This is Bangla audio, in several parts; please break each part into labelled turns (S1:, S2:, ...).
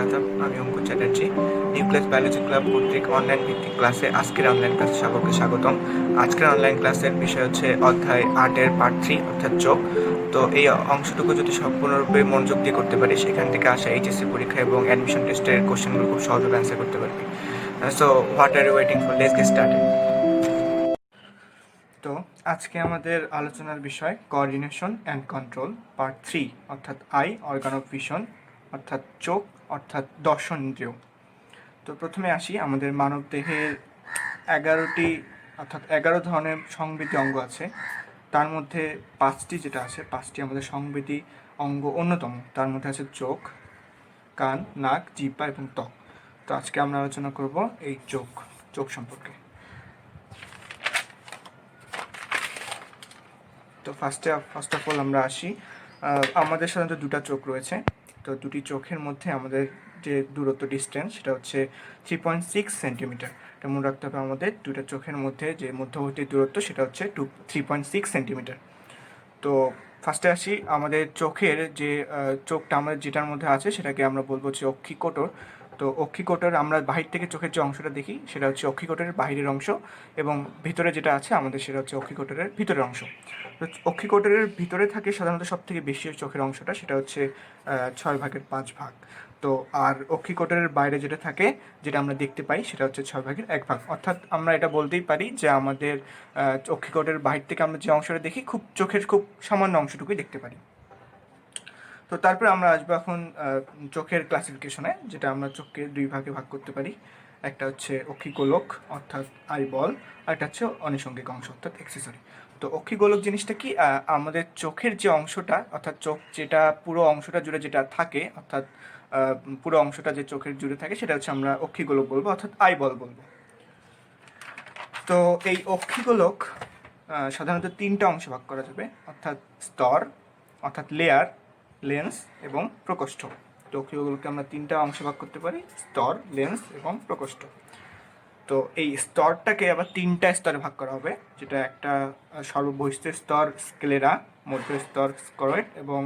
S1: আদাব, আমি অঙ্কুর চ্যাটার্জি। নিউক্লিয়াস বায়োলজি ক্লাব কর্তৃক অনলাইন ভিত্তিক ক্লাসে আজকের অনলাইন ক্লাসে সকলকে স্বাগতম। আজকের অনলাইন ক্লাসের বিষয় হচ্ছে অধ্যায় 8-এর পার্ট 3 অর্থাৎ চোখ। তো এই অংশটুকু যদি সম্পূর্ণরূপে মনোযোগ দিয়ে করতে পারি, সেখান থেকে আসা এইচএসসি পরীক্ষা এবং অ্যাডমিশন টেস্টের কোশ্চেনগুলো খুব সহজভাবে অ্যান্সার করতে পারবি। So what are you waiting for, let's get started. তো আজকে আমাদের আলোচনার বিষয় কোঅর্ডিনেশন অ্যান্ড কন্ট্রোল পার্ট 3 অর্থাৎ আই, অর্গান অফ ভিশন অর্থাৎ চোখ অর্থাৎ দর্শন ইন্দ্রিয়। তো প্রথমে আসি, আমাদের মানব দেহের 11টি অর্থাৎ 11 ধরনের সংবেদী অঙ্গ আছে। তার মধ্যে 5টি যেটা আছে, 5টি আমাদের সংবেদী অঙ্গ অন্যতম। তার মধ্যে আছে চোখ, কান, নাক, জিহ্বা এবং ত্বক। তো আজকে আমরা আলোচনা করব এই চোখ সম্পর্কে। তো ফার্স্ট অফ অল আমরা আসি, আমাদের সাধারণত দুটো চোখ রয়েছে। তো দুটি চোখের মধ্যে আমাদের যে দূরত্ব ডিস্টেন্স সেটা হচ্ছে 3.6 সেন্টিমিটার। এটা মনে রাখতে হবে, আমাদের দুটো চোখের মধ্যে যে মধ্যবর্তী দূরত্ব সেটা হচ্ছে 3.6 সেন্টিমিটার। তো ফার্স্টে আসি, আমাদের চোখের যে চোখটা আমাদের যেটার মধ্যে আছে সেটাকে আমরা বলবো হচ্ছে অক্ষিকোটর। তো অক্ষিকোটর আমরা বাহির থেকে চোখের যে অংশটা দেখি সেটা হচ্ছে অক্ষিকোটরের বাহিরের অংশ, এবং ভিতরে যেটা আছে আমাদের সেটা হচ্ছে অক্ষিকোটরের ভিতরের অংশ। তো অক্ষিকোটরের ভিতরে থাকে সাধারণত সব থেকে বেশি চোখের অংশটা, সেটা হচ্ছে 6/5 তো আর অক্ষিকোটরের বাইরে যেটা থাকে, যেটা আমরা দেখতে পাই, সেটা হচ্ছে 6/1। অর্থাৎ আমরা এটা বলতেই পারি যে আমাদের অক্ষিকোটরের বাহির থেকে আমরা যে অংশটা দেখি, চোখের খুব সামান্য অংশটুকুই দেখতে পারি। তো তারপরে আমরা আসবো এখন চোখের ক্লাসিফিকেশনে, যেটা আমরা চোখকে দুই ভাগে ভাগ করতে পারি। একটা হচ্ছে অক্ষিগোলক অর্থাৎ আইবল, আর একটা হচ্ছে আনুষঙ্গিক অংশ অর্থাৎ অ্যাক্সেসরি। তো অক্ষিগোলক জিনিসটা কি, আমাদের চোখের যে অংশটা অর্থাৎ চোখ যেটা পুরো অংশটা জুড়ে যেটা থাকে, অর্থাৎ পুরো অংশটা যে চোখের জুড়ে থাকে সেটা হচ্ছে আমরা অক্ষিগোলক বলবো অর্থাৎ আইবল বলবো। তো এই অক্ষিগোলক সাধারণত 3টা অংশে ভাগ করা যাবে, অর্থাৎ স্তর অর্থাৎ লেয়ার, লেন্স এবং প্রকোষ্ঠ। তো অক্ষিগোলককে আমরা 3টা অংশে ভাগ করতে পারি, স্তর, লেন্স এবং প্রকোষ্ঠ। তো এই স্তরটাকে আবার 3টা স্তরে ভাগ করা হবে, যেটা একটা সর্ববহিষ্ঠ স্তর স্ক্লেরা, মধ্য স্তর স্করয়েড এবং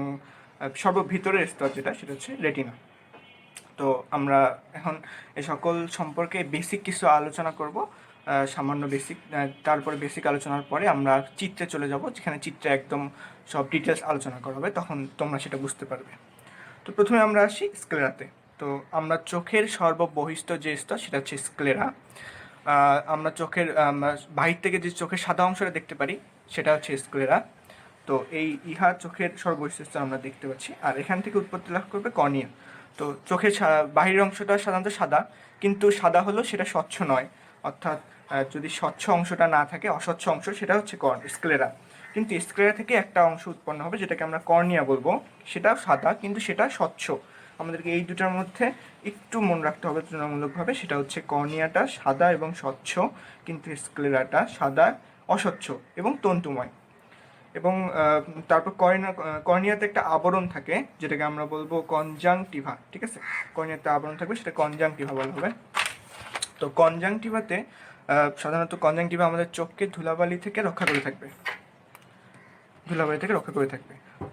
S1: সর্বভিতরের স্তর যেটা সেটা হচ্ছে রেটিনা। তো আমরা এখন এই সকল সম্পর্কে বেসিক কিছু আলোচনা করব, সামান্য বেসিক। তারপরে বেসিক আলোচনার পরে আমরা চিত্রে চলে যাব, যেখানে চিত্রে একদম সব ডিটেলস আলোচনা করা হবে, তখন তোমরা সেটা বুঝতে পারবে। তো প্রথমে আমরা আসি স্ক্লেরাতে। তো আমরা চোখের সর্ববহিষ্ঠ যে স্তর সেটা হচ্ছে স্ক্লেরা। আমরা চোখের বাহির থেকে যে চোখের সাদা অংশটা দেখতে পারি সেটা হচ্ছে স্ক্লেরা। তো এই ইহা চোখের সর্ববহিষ্ঠ স্তর আমরা দেখতে পাচ্ছি, আর এখান থেকে উৎপত্তি লাভ করবে কর্নিয়া। তো চোখের বাহিরের অংশটা সাধারণত সাদা, কিন্তু সাদা হলেও সেটা স্বচ্ছ নয়, অর্থাৎ যদি স্বচ্ছ অংশটা না থাকে, অস্বচ্ছ অংশ, সেটা হচ্ছে স্ক্লেরা। কিন্তু স্ক্লেরা থেকে একটা অংশ উৎপন্ন হবে যেটাকে আমরা কর্নিয়া বলবো, সেটা সাদা কিন্তু সেটা স্বচ্ছ। আমাদেরকে এই দুটার মধ্যে একটু মনে রাখতে হবে তুলনামূলকভাবে, সেটা হচ্ছে কর্নিয়াটা সাদা এবং স্বচ্ছ, কিন্তু স্ক্লেরাটা সাদা, অস্বচ্ছ এবং তন্তুময়। এবং তারপর কর্নিয়াতে একটা আবরণ থাকে যেটাকে আমরা বলবো কনজাংটিভা, ঠিক আছে? কর্নিয়াতে আবরণ থাকবে, সেটা কনজাংটিভা বলা হবে। তো কনজাংটিভাতে সাধারণত কনজাংটিভা আমাদের চোখকে ধুলাবালি থেকে রক্ষা করে থাকবে,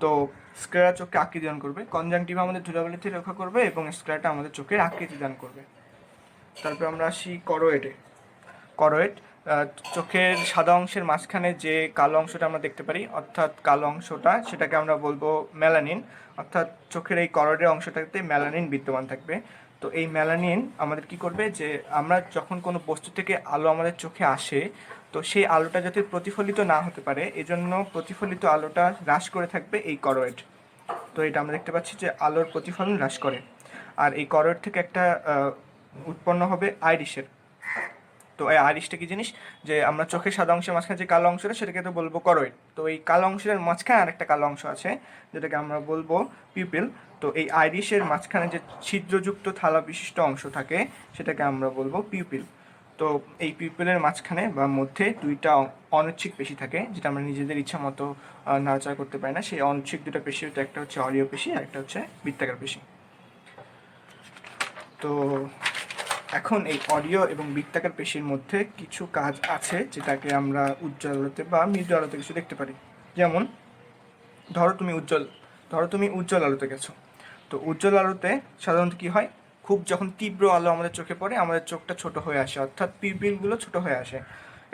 S1: তো স্ক্লেরা চোখকে আকৃতি দান করবে, কনজাংটিভা আমাদের ধুলাবালি থেকে রক্ষা করবে এবং স্ক্লেরাটা আমাদের চোখের আকৃতি দান করবে। তারপর আমরা আসি করোয়েড, চোখের সাদা অংশের মাঝখানে যে কালো অংশটা আমরা দেখতে পারি, অর্থাৎ কালো অংশটা, সেটাকে আমরা বলবো মেলানিন। অর্থাৎ চোখের এই করোয়েডের অংশটাতে মেলানিন বিদ্যমান থাকবে। তো এই মেলানিন আমাদের কি করবে, যে আমরা যখন কোনো বস্তু থেকে আলো আমাদের চোখে আসে, তো সেই আলোটা যাতে প্রতিফলিত না হতে পারে, এজন্য প্রতিফলিত আলোটা হ্রাস করে থাকবে এই করোয়েড। তো এটা আমরা দেখতে পাচ্ছি যে আলোর প্রতিফলন হ্রাস করে। আর এই করোয়েড থেকে একটা উৎপন্ন হবে আইরিশের। তো এই আইরিশটা কি জিনিস, যে আমরা চোখের সাদা অংশের মাঝখানে যে কালো অংশটা সেটাকে তো বলবো করোয়েড। তো এই কালো অংশের মাঝখানে আরেকটা কালো অংশ আছে যেটাকে আমরা বলবো পিউপিল। তো এই আইরিশের মাঝখানে যে ছিদ্রযুক্ত থালা বিশিষ্ট অংশ থাকে সেটাকে আমরা বলবো পিউপিল। তো এই পিউপিলের মাঝখানে বা মধ্যে দুইটা অনৈচ্ছিক পেশি থাকে, যেটা আমরা নিজেদের ইচ্ছা মতো নাড়াচাড়া করতে পারি না। সেই অনৈচ্ছিক দুটো পেশি হচ্ছে, একটা হচ্ছে অরীয় পেশি আর একটা হচ্ছে বৃত্তাকার পেশি। তো এখন এই অডিও এবং বৃত্তাকার পেশির মধ্যে কিছু কাজ আছে যেটাকে আমরা উজ্জ্বল আলোতে বা মৃদু আলোতে কিছু দেখতে পারি। যেমন ধরো তুমি উজ্জ্বল আলোতে গেছো। তো উজ্জ্বল আলোতে সাধারণত কি হয়, খুব যখন তীব্র আলো আমাদের চোখে পড়ে আমাদের চোখটা ছোট হয়ে আসে, অর্থাৎ পিউপিলগুলো ছোট হয়ে আসে।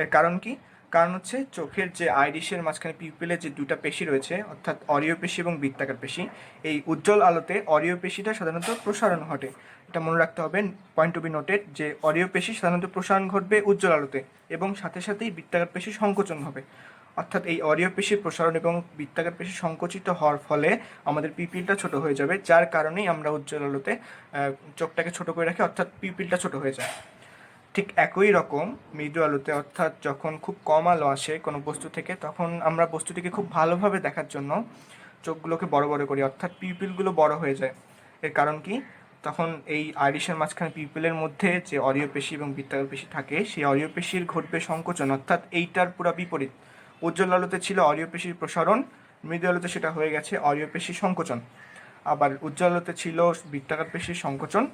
S1: এর কারণ কি? কারণ হচ্ছে চোখের যে আইরিশের মাঝখানে পিউপিলের যে দুটা পেশি রয়েছে, অর্থাৎ অরীয় পেশি এবং বৃত্তাকার পেশি, এই উজ্জ্বল আলোতে অরীয় পেশিটা সাধারণত প্রসারণ ঘটে। এটা মনে রাখতে হবে, পয়েন্ট টু বি নোটেড, যে অরীয় পেশি সাধারণত প্রসারণ ঘটবে উজ্জ্বল আলোতে এবং সাথে সাথেই বৃত্তাকার পেশি সংকোচন হবে। অর্থাৎ এই অরীয় পেশির প্রসারণ এবং বৃত্তাকার পেশি সংকুচিত হওয়ার ফলে আমাদের পিপিলটা ছোট হয়ে যাবে, যার কারণেই আমরা উজ্জ্বল আলোতে চোখটাকে ছোট করে রাখি, অর্থাৎ পিপিলটা ছোট হয়ে যায়। ঠিক একই রকম মৃদু আলোতে, অর্থাৎ যখন খুব কম আলো আসে কোনো বস্তু থেকে, তখন আমরা বস্তুটিকে খুব ভালোভাবে দেখার জন্য চোখগুলোকে বড় বড় করি, অর্থাৎ পিপিলগুলো বড় হয়ে যায়। এর কারণ কি? তখন এই আইরিশের মাঝখানে পিপিলের মধ্যে যে অরীয় পেশি এবং বৃত্তাকার পেশি থাকে, সেই অরীয় পেশির ঘটবে সংকোচন, অর্থাৎ এইটার পুরো বিপরীত। উজ্জ্বল আলোতে ছিল অরীয় পেশির প্রসারণ, মৃদু আলোতে সেটা হয়ে গেছে অরীয় পেশির সংকোচন। আবার উজ্জ্বল আলোতে ছিল বৃত্তাকার পেশির সংকোচন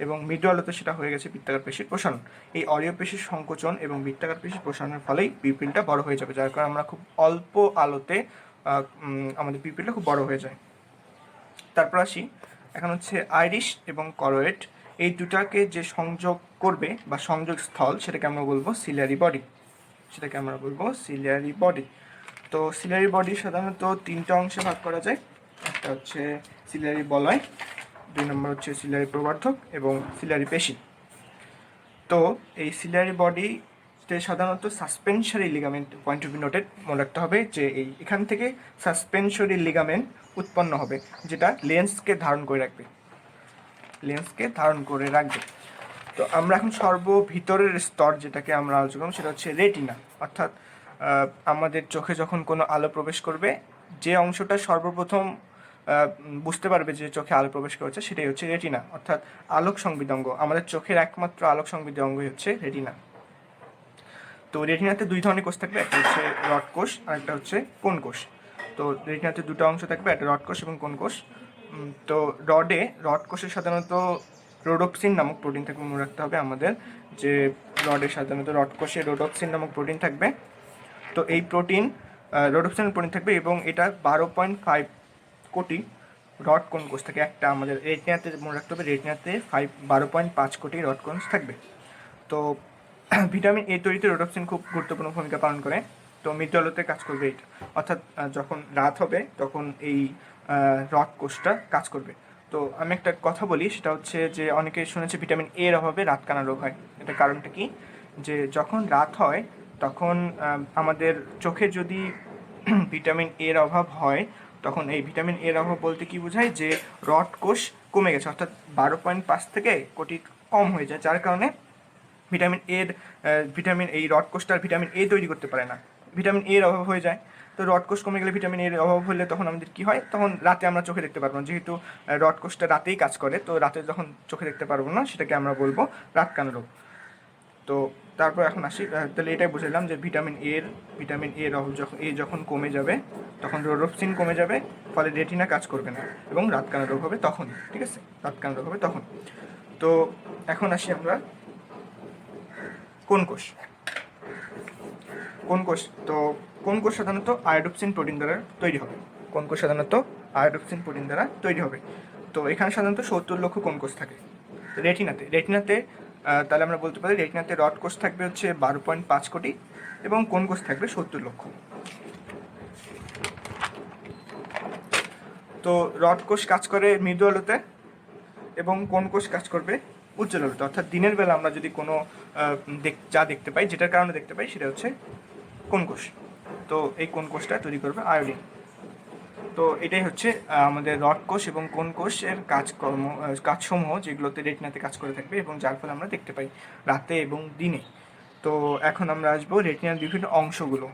S1: এবং মৃদু আলোতে সেটা হয়ে গেছে বৃত্তাকার পেশির প্রসারণ। এই অরীয় পেশির সংকোচন এবং বৃত্তাকার পেশির প্রসারণের ফলেই পিপিলটা বড় হয়ে যাবে, যার কারণে আমরা খুব অল্প আলোতে আমাদের পিপিলটা খুব বড় হয়ে যায়। তারপর আসি, এখন হচ্ছে আইরিশ এবং করোয়েড, এই দুটাকে যে সংযোগ করবে বা সংযোগ স্থল, সেটাকে আমরা বলবো সিলিয়ারি বডি। তো সিলিয়ারি বডি সাধারণত তিনটা অংশে ভাগ করা যায়। একটা হচ্ছে সিলিয়ারি বলয়, 2 নম্বর হচ্ছে সিলিয়ারি প্রবর্ধক এবং সিলিয়ারি পেশি। তো এই সিলিয়ারি বডিতে সাধারণত suspensory ligament, point to be noted, মনে রাখতে হবে যে এখান থেকে সাসপেনশরি লিগামেন্ট উৎপন্ন হবে, যেটা লেন্সকে ধারণ করে রাখবে। তো আমরা এখন ভিতরের স্তর যেটাকে আমরা আলোচনা করব সেটা হচ্ছে রেটিনা। অর্থাৎ আমাদের চোখে যখন কোনো আলো প্রবেশ করবে, যে অংশটা সর্বপ্রথম বুঝতে পারবে যে চোখে আলো প্রবেশ করেছে, সেটাই হচ্ছে রেটিনা, অর্থাৎ আলোক সংবেদী অঙ্গ। আমাদের চোখের একমাত্র আলোক সংবেদী অঙ্গই হচ্ছে রেটিনা। তো রেটিনাতে 2 ধরনের কোষ থাকবে, একটা হচ্ছে রড কোষ আর একটা হচ্ছে কোন কোষ। তো রেটিনাতে 2টা অংশ থাকবে, একটা রড কোষ এবং কোন কোষ। তো রড কোষে সাধারণত রোডোপসিন নামক প্রোটিন থাকবে, মনে রাখতে হবে আমাদের, যে সাধারণত রড কোষে রোডোপসিন নামক প্রোটিন থাকবে। তো এই প্রোটিন রোডোপসিনের প্রোটিন থাকবে এবং এটা 12.5 কোটি রড কোন কোষ থাকে একটা, আমাদের রেটিনাতে মনে রাখতে হবে, রেটিনাতে 12.5 কোটি রড কোষ থাকবে। তো ভিটামিন এ তৈরিতে রোডোপসিন খুব গুরুত্বপূর্ণ ভূমিকা পালন করে। তো মৃদু আলোতে কাজ করবে এটা, অর্থাৎ যখন রাত হবে তখন এই রড কোষটা কাজ করবে। তো আমি একটা কথা বলি, সেটা হচ্ছে যে অনেকে শুনেছে ভিটামিন এর অভাবে রাতকানা রোগ হয়। এটা কারণটা কি? যে যখন রাত হয় তখন আমাদের চোখে যদি ভিটামিন এর অভাব হয়, তখন এই ভিটামিন এর অভাব বলতে কি বোঝায়, যে রড কোষ কমে গেছে, অর্থাৎ 12.5 থেকে কোটি কম হয়ে যায়, যার কারণে ভিটামিন এই রড কোষটার ভিটামিন এ তৈরি করতে পারে না, ভিটামিন এর অভাব হয়ে যায়। তো রড কোষ কমে গেলে, ভিটামিন এর অভাব হলে তখন আমাদের কী হয়, তখন রাতে আমরা চোখে দেখতে পারবো না, যেহেতু রড কোষটা রাতেই কাজ করে, তো রাতে যখন চোখে দেখতে পারবো না, সেটাকে আমরা বলবো রাতকানা রোগ। তো তারপর এখন আসি, তাহলে এটাই বুঝলাম যে ভিটামিন এর অভাব যখন কমে যাবে, তখন রোডোপসিন কমে যাবে, ফলে রেটিনা কাজ করবে না এবং রাতকানা রোগ হবে তখন। ঠিক আছে, রাতকানা রোগ হবে তখন। তো এখন আসি আমরা কোন কোষ। তো কোন কোষ সাধারণত আয়োডোপসিন প্রোটিন দ্বারা তৈরি হবে। তো এখানে সাধারণত 70 লক্ষ কোন কোষ থাকে রেটিনাতে। তাহলে আমরা বলতে পারি রেটিনাতে রড কোষ থাকবে হচ্ছে 12.5 কোটি এবং কোন কোষ থাকবে 70 লক্ষ। তো রড কোষ কাজ করে মৃদু আলোতে এবং কোন কোষ কাজ করবে উজ্জ্বল আলোতে, অর্থাৎ দিনের বেলা আমরা যদি কোনো যা দেখতে পাই, যেটার কারণে দেখতে পাই, সেটা হচ্ছে কোন কোষ। তো এই কোন কোষটা তৈরি করবে আয়োডিন। তো এটাই হচ্ছে আমাদের রড কোষ এবং কোন কোষের কাজসমূহ, যেগুলোতে রেটিনাতে কাজ করে থাকবে এবং যার ফলে আমরা দেখতে পাই রাতে এবং দিনে। তো এখন আমরা আসবো রেটিনার বিভিন্ন অংশগুলো।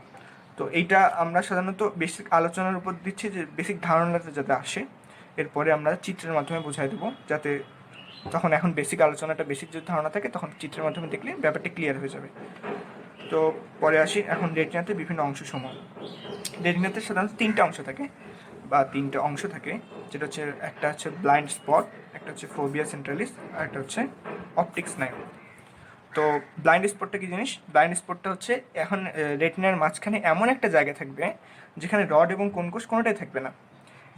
S1: তো এইটা আমরা সাধারণত বেসিক আলোচনার উপর দিচ্ছি, যে বেসিক ধারণাটা যাতে আসে, এরপরে আমরা চিত্রের মাধ্যমে বোঝাই দেবো, যাতে তখন এখন বেসিক যে ধারণা থাকে, তখন চিত্রের মাধ্যমে দেখলে ব্যাপারটা ক্লিয়ার হয়ে যাবে। তো পরে আসি এখন রেটিনাতে বিভিন্ন অংশসমূহ। রেটিনাতে সাধারণত 3টা অংশ থাকে, যেটা হচ্ছে একটা হচ্ছে ব্লাইন্ড স্পট, একটা হচ্ছে ফোবিয়া সেন্ট্রালিস, আর একটা হচ্ছে অপটিক স্নায়ু। তো ব্লাইন্ড স্পটটা কি জিনিস? ব্লাইন্ড স্পটটা হচ্ছে এখন রেটিনার মাঝখানে এমন একটা জায়গা থাকবে যেখানে রড এবং কোন কোষ কোনোটাই থাকবে না,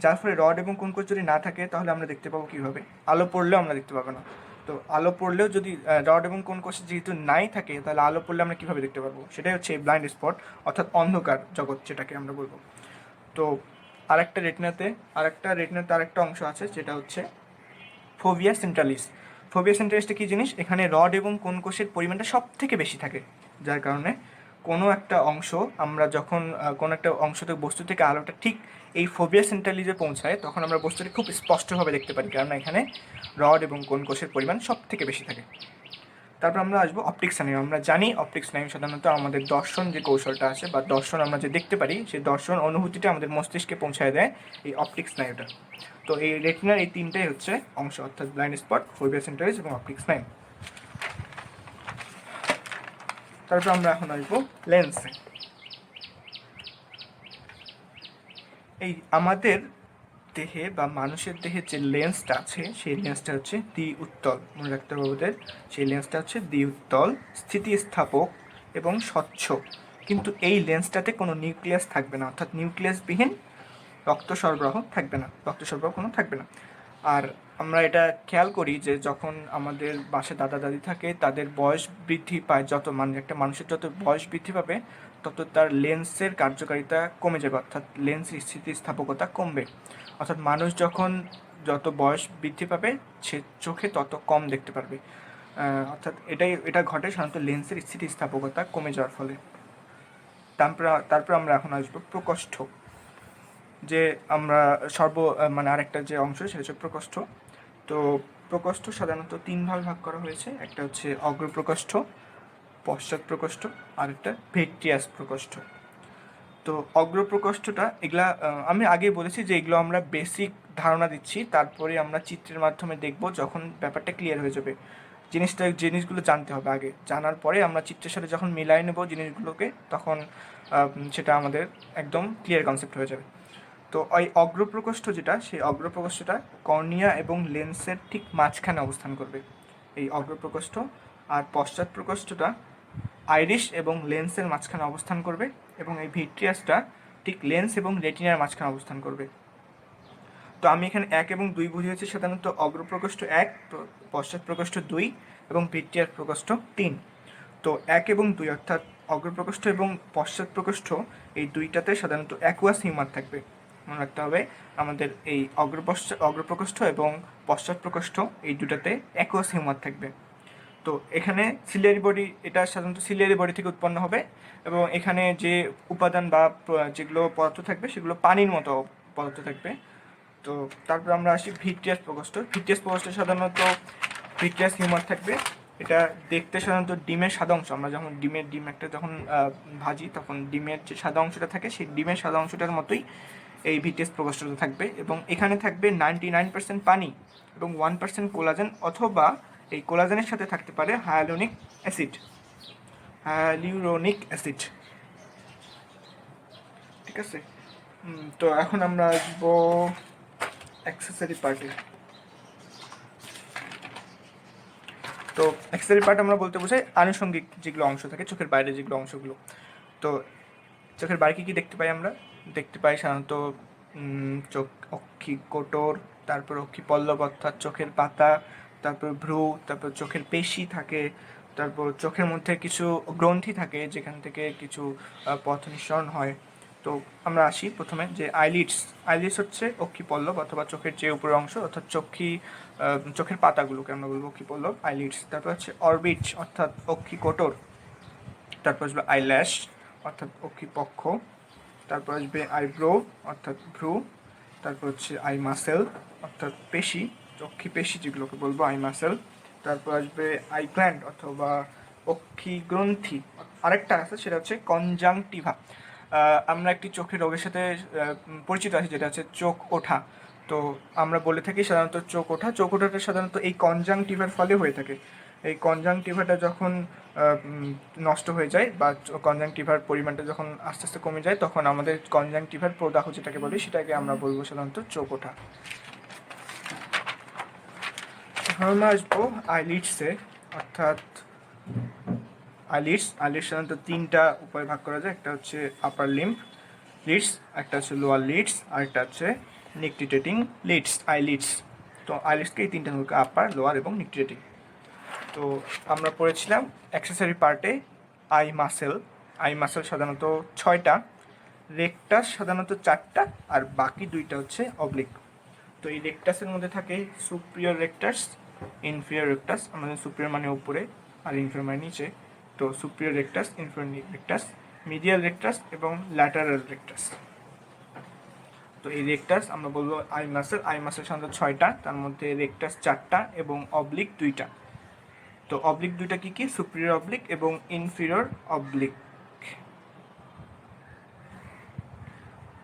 S1: যার ফলে রড এবং কোন কোষ যদি না থাকে তাহলে আমরা দেখতে পাবো কীভাবে? আলো পড়লেও আমরা দেখতে পাবো না। তো আলো পড়লেও যদি রড এবং কোন কোষে যেহেতু নাই থাকে, তাহলে আলো পড়লে আমরা কীভাবে দেখতে পারবো? সেটাই হচ্ছে এই ব্লাইন্ড স্পট, অর্থাৎ অন্ধকার জগৎ যেটাকে আমরা বলবো। তো আরেকটা রেটিনাতে আরেকটা অংশ আছে, যেটা হচ্ছে ফোভিয়া সেন্ট্রালিস। ফোভিয়া সেন্ট্রালিসটা কী জিনিস? এখানে রড এবং কোন কোষের পরিমাণটা সব থেকে বেশি থাকে, যার কারণে কোনো একটা অংশ আমরা যখন কোনো একটা অংশ থেকে বস্তু থেকে আলোটা ঠিক এই ফোভিয়া সেন্ট্রালিসে পৌঁছায়, তখন আমরা বস্তুটি খুব স্পষ্টভাবে দেখতে পারি, কারণ এখানে রড এবং কোন কোষের পরিমাণ সব থেকে বেশি থাকে। তারপর আমরা আসবো অপটিক স্নায়ু। আমরা জানি অপটিক স্নায়ু সাধারণত আমাদের দর্শন যে কৌশলটা আছে বা দর্শন আমরা যে দেখতে পারি, সেই দর্শন অনুভূতিটা আমাদের মস্তিষ্কে পৌঁছায় দেয় এই অপটিক স্নায়ুটা। তো এই রেটিনার এই তিনটাই হচ্ছে অংশ, অর্থাৎ ব্লাইন্ড স্পট, ফোভিয়া সেন্ট্রালিস এবং অপটিক স্নায়ু। তারপর আমরা এখন আসবো লেন্সে। এই আমাদের দেহে বা মানুষের দেহে যে লেন্সটা আছে, সেই লেন্সটা হচ্ছে দ্বি উত্তল। মনে রাখতে হবে ওদের, সেই লেন্সটা হচ্ছে দ্বি উত্তল, স্থিতিস্থাপক এবং স্বচ্ছ। কিন্তু এই লেন্সটাতে কোনো নিউক্লিয়াস থাকবে না, অর্থাৎ নিউক্লিয়াসবিহীন রক্ত সরবরাহ থাকবে না, রক্ত সরবরাহ কোনো থাকবে না। আর আমরা এটা খেয়াল করি যে যখন আমাদের বাসায় দাদা দাদি থাকে, তাদের বয়স বৃদ্ধি পায়, যত একটা মানুষের যত বয়স বৃদ্ধি পাবে, তত তার লেন্সের কার্যকারিতা কমে যাবে, অর্থাৎ লেন্সের স্থিতিস্থাপকতা কমবে। অর্থাৎ মানুষ যখন যত বয়স বৃদ্ধি পাবে, সে চোখে তত কম দেখতে পারবে। অর্থাৎ এটা ঘটে সাধারণত লেন্সের স্থিতিস্থাপকতা কমে যাওয়ার ফলে। তারপর আমরা এখন আসবো প্রকোষ্ঠ। যে আমরা আরেকটা যে অংশ, সেটা হচ্ছে প্রকোষ্ঠ। তো প্রকোষ্ঠ সাধারণত তিন ভাগ করা হয়েছে। একটা হচ্ছে অগ্রপ্রকোষ্ঠ, পশ্চাৎ প্রকোষ্ঠ, আর একটা ভিট্রিয়াস প্রকোষ্ঠ। তো অগ্রপ্রকোষ্ঠটা, এগুলা আমি আগেই বলেছি যে এগুলো আমরা বেসিক ধারণা দিচ্ছি, তারপরে আমরা চিত্রের মাধ্যমে দেখব, যখন ব্যাপারটা ক্লিয়ার হয়ে যাবে। জিনিসগুলো জানতে হবে আগে, জানার পরে আমরা চিত্রের সাথে যখন মিলাই নেব জিনিসগুলোকে, তখন সেটা আমাদের একদম ক্লিয়ার কনসেপ্ট হয়ে যাবে। তো ওই অগ্রপ্রকোষ্ঠ যেটা, সেই অগ্রপ্রকোষ্ঠটা কর্নিয়া এবং লেন্সের ঠিক মাঝখানে অবস্থান করবে, এই অগ্রপ্রকোষ্ঠ। আর পশ্চাৎ প্রকোষ্ঠটা আইরিশ এবং লেন্সের মাঝখানে অবস্থান করবে, এবং এই ভিট্রিয়াসটা ঠিক লেন্স এবং রেটিনার মাঝখানে অবস্থান করবে। তো আমি এখানে 1 এবং 2 বুঝিয়েছি। সাধারণত অগ্রপ্রকোষ্ঠ 1, পশ্চাৎ প্রকোষ্ঠ 2 এবং ভিট্রিয়াস প্রকোষ্ঠ 3। তো 1 এবং 2 অর্থাৎ অগ্রপ্রকোষ্ঠ এবং পশ্চাৎ প্রকোষ্ঠ, এই দুইটাতে সাধারণত অ্যাকুয়াস হিউমার থাকবে। মনে রাখতে হবে আমাদের এই অগ্রপ্রকোষ্ঠ এবং পশ্চাৎ প্রকোষ্ঠ, এই দুটাতে অ্যাকুয়াস হিউমার থাকবে। তো এখানে সিলিয়ারি বডি, এটা সাধারণত সিলিয়ারি বডি থেকে উৎপন্ন হবে, এবং এখানে যে উপাদান বা যেগুলো পদার্থ থাকবে, সেগুলো পানির মতো পদার্থ থাকবে। তো তারপর আমরা আসি ভিট্রিয়াস প্রকোষ্ঠ। ভিট্রিয়াস প্রকোষ্ঠে সাধারণত ভিট্রিয়াস হিউমার থাকবে। এটা দেখতে সাধারণত ডিমের সাদা অংশ, আমরা যখন ডিম একটা যখন ভাজি, তখন ডিমের যে সাদা অংশটা থাকে, সেই ডিমের সাদা অংশটার মতোই এই ভিট্রিয়াস প্রকোষ্ঠটা থাকবে, এবং এখানে থাকবে 99% পানি এবং 1% কোলাজেন, অথবা এই কোলাজেনের সাথে থাকতে পারে হায়ালুরোনিক অ্যাসিড। ঠিক আছে। তো এখন আমরা আসবো অ্যাক্সেসরি পার্টে। তো অ্যাক্সেসরি পার্ট আমরা বলতে বোঝাই আনুষঙ্গিক যেগুলো অংশ থাকে, চোখের বাইরে যেগুলো অংশগুলো। তো চোখের বাইরে কী দেখতে পাই? আমরা দেখতে পাই সাধারণত চোখ, অক্ষি কোটর, তারপর অক্ষি পল্লব অর্থাৎ চোখের পাতা, তারপর ভ্রু, তারপর চোখের পেশি থাকে, তারপর চোখের মধ্যে কিছু গ্রন্থি থাকে যেখান থেকে কিছু পথ নিঃসরণ হয়। তো আমরা আসি প্রথমে যে আইলিডস হচ্ছে অক্ষি পল্লব অথবা চোখের যে উপরের অংশ, অর্থাৎ চোখের পাতাগুলোকে আমরা বলবো অক্ষি পল্লব, আইলিডস। তারপর হচ্ছে অরবিটস অর্থাৎ অক্ষি কোটর। তারপর আসবে আইল্যাশ অর্থাৎ অক্ষি পক্ষ। তারপর আসবে আইব্রো অর্থাৎ ভ্রু। তারপর হচ্ছে আই মাসেল অর্থাৎ পেশি, অক্ষি পেশি যেগুলোকে বলবো আই মাসেল। তারপর আসবে আই গ্ল্যান্ড অথবা অক্ষি গ্রন্থি। আরেকটা আছে, সেটা হচ্ছে কনজাংটিভা। আমরা একটি চোখের রোগের সাথে পরিচিত আছি, যেটা হচ্ছে চোখ ওঠা। তো আমরা বলে থাকি সাধারণত চোখ ওঠাটা সাধারণত এই কনজাংটিভার ফলে হয়ে থাকে। এই কনজাংটিভাটা যখন নষ্ট হয়ে যায় বা কনজাংটিভার পরিমাণটা যখন আস্তে আস্তে কমে যায়, তখন আমাদের কনজাংটিভার প্রদাহ যেটাকে বলি, সেটাকে আমরা বলবো সাধারণত চোখ ওঠা। আমরা আসবো আইলিডসে, অর্থাৎ আইলিডস সাধারণত 3টা উপায়ে ভাগ করা যায়। একটা হচ্ছে আপার লিডস, একটা হচ্ছে লোয়ার লিডস, আর একটা হচ্ছে নিকটিটেটিং লিডস, আইলিডস। তো আইলিডসকে এই 3টা ভাগ, আপার, লোয়ার এবং নিকটিটেটিং। তো আমরা পড়েছিলাম অ্যাক্সেসরি পার্টে আই মাসেল সাধারণত 6টা, রেকটাস সাধারণত 4টা, আর বাকি 2টা হচ্ছে অবলিক। তো এই রেকটাসের মধ্যে থাকে সুপিরিয়র রেকটাস, ইনফিরিয়র রেকটাস। আমাদের সুপিরিয়র মানে উপরে আর ইনফিরিয়র মানে নিচে। তো superior rectus, inferior rectus, medial rectus এবং ল্যাটারাল রেকটাস। তো এই রেকটাস আমরা বলবো আই মাসেল সাধারণত 6টা, তার মধ্যে রেকটাস 4টা এবং অবলিক 2টা। তো অবলিক 2টা কি কি? সুপিরিয়র অবলিক এবং ইনফিরিয়র অবলিক।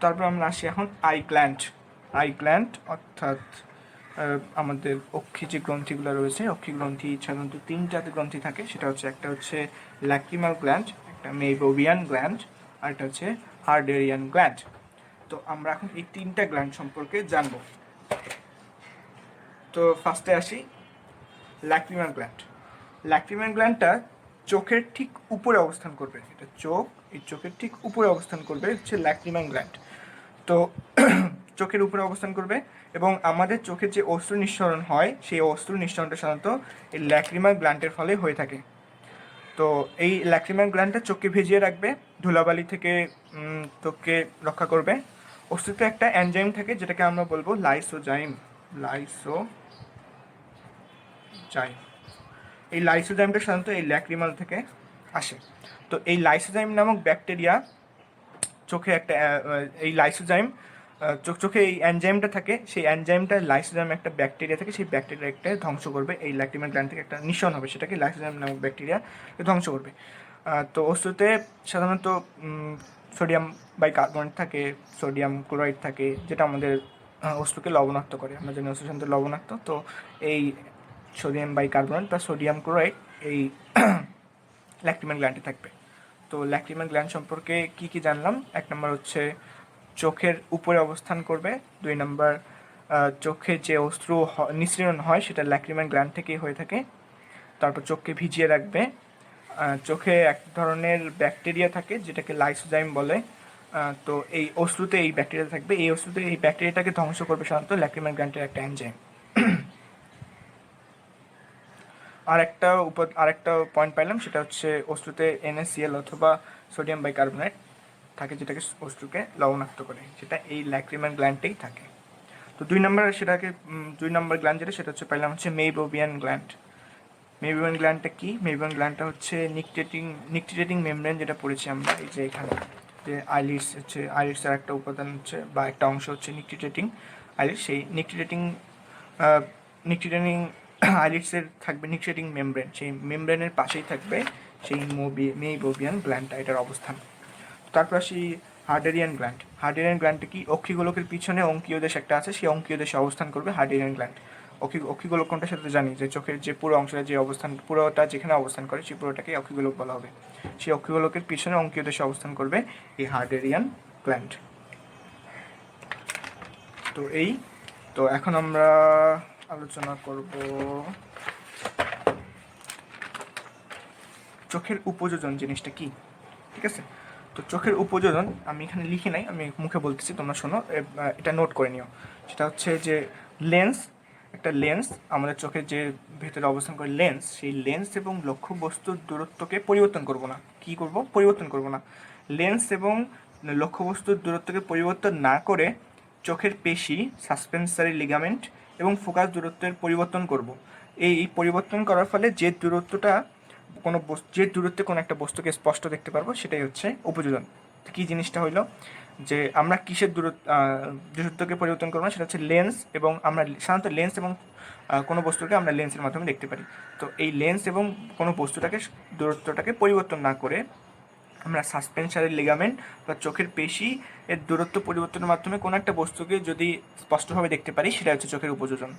S1: তারপর আমরা আসি এখন আই গ্ল্যান্ড অর্থাৎ আমাদের অক্ষি যে গ্রন্থিগুলো রয়েছে, অক্ষি গ্রন্থি সাধারণত 3টাতে গ্রন্থি থাকে। সেটা হচ্ছে একটা হচ্ছে ল্যাক্রিমাল গ্ল্যান্ড, একটা মেইবোভিয়ান গ্ল্যান্ড, আর একটা হচ্ছে হার্ডেরিয়ান গ্ল্যান্ড। তো আমরা এখন এই 3টা গ্ল্যান্ড সম্পর্কে জানব। তো ফার্স্টে আসি ল্যাক্রিমাল গ্ল্যান্ডটা চোখের ঠিক উপরে অবস্থান করবে। এটা এই চোখের ঠিক উপরে অবস্থান করবে হচ্ছে ল্যাক্রিমাল গ্ল্যান্ড। তো চোখের উপরে অবস্থান করবে এবং আমাদের চোখের যে অশ্রু নিঃসরণ হয় সেই অশ্রু নিঃসরণটা সাধারণত এই ল্যাক্রিমাল গ্ল্যান্ডের ফলে হয়ে থাকে। তো এই ল্যাক্রিমাল গ্ল্যান্ডটা চোখকে ভিজিয়ে রাখবে, ধুলাবালি থেকে চোখকে রক্ষা করবে। অশ্রুতে একটা এনজাইম থাকে যেটাকে আমরা বলবো লাইসোজাইম। এই লাইসোজাইমটা সাধারণত এই ল্যাক্রিমাল থেকে আসে। তো এই লাইসোজাইম নামক ব্যাকটেরিয়া চোখে একটা এই লাইসোজাইম চোখে এই এনজাইমটা থাকে, সেই এনজাইমটা লাইসোজাইম একটা ব্যাকটেরিয়া থাকে, সেই ব্যাকটেরিয়াকে ধ্বংস করবে। এই ল্যাক্রিমাল গ্ল্যান্ড থেকে একটা নিঃসরণ হবে, সেটাকে লাইসোজাইম নামক ব্যাকটেরিয়া ধ্বংস করবে। তো অশ্রুতে সাধারণত সোডিয়াম বাইকার্বনেট থাকে, সোডিয়াম ক্লোরাইড থাকে, যেটা আমাদের অশ্রুকে লবণাক্ত করে। আমরা জানি অশ্রু সাধারণত লবণাক্ত। তো এই সোডিয়াম বাইকার্বনেট বা সোডিয়াম ক্লোরাইড এই ল্যাক্রিমাল গ্ল্যান্ডে থাকবে। তো ল্যাক্রিমাল গ্ল্যান্ড সম্পর্কে কি কি জানলাম? 1 নম্বর হচ্ছে চোখের উপরে অবস্থান করবে। 2 নম্বর চোখে যে অশ্রু নিঃসরণ হয় সেটা ল্যাক্রিমাল গ্ল্যান্ড থেকেই হয়ে থাকে। তারপর চোখকে ভিজিয়ে রাখবে। চোখে এক ধরনের ব্যাকটেরিয়া থাকে যেটাকে লাইসোজাইম বলে। তো এই অশ্রুতে এই ব্যাকটেরিয়া থাকবে, এই অশ্রুতে এই ব্যাকটেরিয়াটাকে ধ্বংস করবে সাধারণত ল্যাক্রিমাল গ্ল্যান্ডের একটা এনজাইম। আরেকটা পয়েন্ট পাইলাম, সেটা হচ্ছে অশ্রুতে NaCl অথবা সোডিয়াম বাইকার্বনেট থাকে যেটাকে অশ্রুকে লবণাক্ত করে, সেটা এই ল্যাক্রিমাল গ্ল্যান্ডেই থাকে। তো 2 নম্বর গ্ল্যান্ড যেটা, সেটা হচ্ছে পাইলাম হচ্ছে মেইবোভিয়ান গ্ল্যান্ড। মেইবোভিয়ান গ্ল্যান্ডটা কি? মেইবোভিয়ান গ্ল্যান্ডটা হচ্ছে নিকটিটেটিং মেমব্রেন, যেটা পড়েছি আমরা এই যে এখানে, যে আইলিডসের একটা উপাদান হচ্ছে বা একটা অংশ হচ্ছে নিকটিটেটিং আইলিডস। সেই নিকটিটেটিং আইলিডসের থাকবে নিকটিটেটিং মেমব্রেন, সেই মেমব্রেনের পাশেই থাকবে সেই মেইবোভিয়ান গ্ল্যান্ডটা, এটার অবস্থান। তারপর আসি হার্ডেরিয়ান গ্ল্যান্ডটা কি? অক্ষিগোলকের পিছনে অঙ্কীয় দেশ একটা আছে, সেই অঙ্কীয় দেশে অবস্থান করবে হার্ডেরিয়ান গ্ল্যান্ড। অক্ষিগোলক কোনটা সেটা জানি, যে চোখের যে পুরো অংশটা যে অবস্থান, পুরোটা যেখানে অবস্থান করে সেই পুরোটাকে অক্ষিগোলক বলা হবে। সেই অক্ষিগোলকের পিছনে অঙ্কীয় দেশে অবস্থান করবে এই হার্ডেরিয়ান গ্ল্যান্ড। তো এখন আমরা আলোচনা করব চোখের উপযোজন জিনিসটা কি। ঠিক আছে? তো চোখের উপযোজন আমি এখানে লিখি নাই, আমি মুখে বলতেছি, তোমরা শোনো, এটা নোট করে নিও। সেটা হচ্ছে যে একটা লেন্স আমাদের চোখের যে ভেতরে অবস্থান করে লেন্স, সেই লেন্স এবং লক্ষ্য বস্তুর দূরত্বকে পরিবর্তন করব না। পরিবর্তন করব না। লেন্স এবং লক্ষ্যবস্তুর দূরত্বকে পরিবর্তন না করে চোখের পেশি, সাসপেন্সারি লিগামেন্ট এবং ফোকাস দূরত্বের পরিবর্তন করব। এই পরিবর্তন করার ফলে যে দূরত্বে কোনো একটা বস্তুকে স্পষ্ট দেখতে পারবো, সেটাই হচ্ছে উপযোজন। কি জিনিসটা হইলো যে আমরা কিসের দূরত্বকে পরিবর্তন করবো না, সেটা হচ্ছে লেন্স, এবং আমরা সাধারণত লেন্স এবং কোনো বস্তুকে আমরা লেন্সের মাধ্যমে দেখতে পারি। তো এই লেন্স এবং কোনো দূরত্বটাকে পরিবর্তন না করে আমরা সাসপেন্সারি লিগামেন্ট বা চোখের পেশি এর দূরত্ব পরিবর্তনের মাধ্যমে কোনো একটা বস্তুকে যদি স্পষ্টভাবে দেখতে পারি, সেটা হচ্ছে চোখের উপযোজন।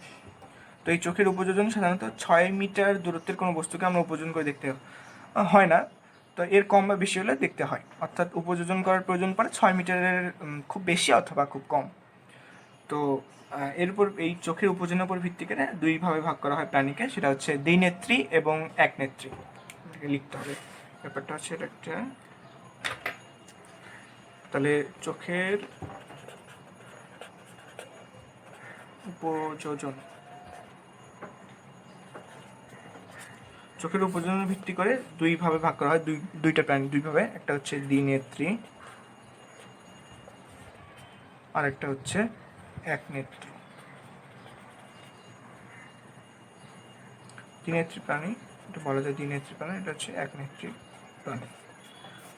S1: তো এই চোখের উপযোজন সাধারণত 6 মিটার দূরত্বের কোনো বস্তুকে আমরা উপযোজন করে দেখতে হয় না। তো এর কম বা বেশি হলে দেখতে হয়, অর্থাৎ উপযোজন করার প্রয়োজন পড়ে 6 মিটারের খুব বেশি অথবা খুব কম। তো এর উপর এই চোখের উপযোজনের উপর ভিত্তি করে 2 ভাবে ভাগ করা হয় প্রাণীকে, সেটা হচ্ছে দ্বিনেত্রী এবং একনেত্রী। লিখতে হবে ব্যাপারটা হচ্ছে এটা একটা। তাহলে চোখের উপযোজন চোখের উপযোজনের ভিত্তি করে দুইভাবে ভাগ করা হয়, দুইটা প্রাণী দুইভাবে, একটা হচ্ছে দ্বিনেত্রী আর একটা হচ্ছে একনেত্রী। দ্বিনেত্রী প্রাণী, এটা বলা যায় দ্বিনেত্রী প্রাণী, এটা হচ্ছে একনেত্রী প্রাণী।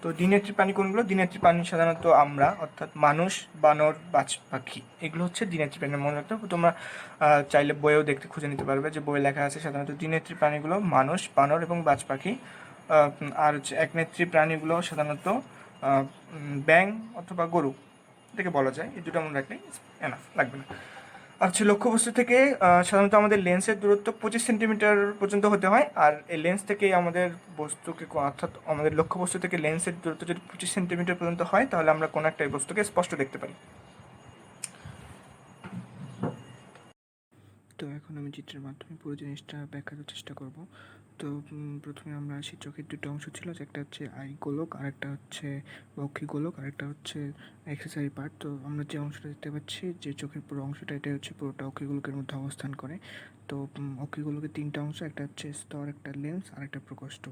S1: তো দ্বিনেত্রী প্রাণী কোনগুলো? দ্বিনেত্রী প্রাণী সাধারণত আমরা, অর্থাৎ মানুষ, বানর, বাজ পাখি, এগুলো হচ্ছে দ্বিনেত্রী প্রাণী। মনে রাখতে হবে, তোমরা চাইলে বইয়েও দেখতে খুঁজে নিতে পারবে যে বইয়ে লেখা আছে সাধারণত দ্বিনেত্রী প্রাণীগুলো মানুষ, বানর এবং বাজ পাখি। আর হচ্ছে একনেত্রী প্রাণীগুলো সাধারণত ব্যাং অথবা গরু, এটাকে বলা যায়। এই দুটো মনে রাখলেই এনাফ, লাগবে না। আর হচ্ছে লক্ষ্যবস্তু থেকে সাধারণত আমাদের লেন্সের দূরত্ব 25 সেন্টিমিটার পর্যন্ত হতে হয়। আর এই লেন্স থেকে আমাদের বস্তুকে, অর্থাৎ আমাদের লক্ষ্যবস্তু থেকে লেন্সের দূরত্ব যদি 25 সেন্টিমিটার পর্যন্ত হয়, তাহলে আমরা কোনো একটা বস্তুকে স্পষ্ট দেখতে পারি। তো এখন আমি চিত্রের মাধ্যমে পুরো জিনিসটা ব্যাখ্যার চেষ্টা করব। তো প্রথমে আমরা আসি, চোখের দুটো অংশ ছিল, একটা হচ্ছে আই গোলক, আরেকটা হচ্ছে অক্ষি গোলক, আরেকটা হচ্ছে অ্যাক্সেসরি পার্ট। তো আমরা যে অংশটা দেখতে পাচ্ছি, যে চোখের পুরো অংশটা, এটা হচ্ছে পুরোটা অক্ষি গোলকের মধ্যে অবস্থান করে। তো অক্ষি গোলকের তিনটা অংশ, একটা হচ্ছে স্তর, একটা লেন্স আর একটা প্রকোষ্ঠ।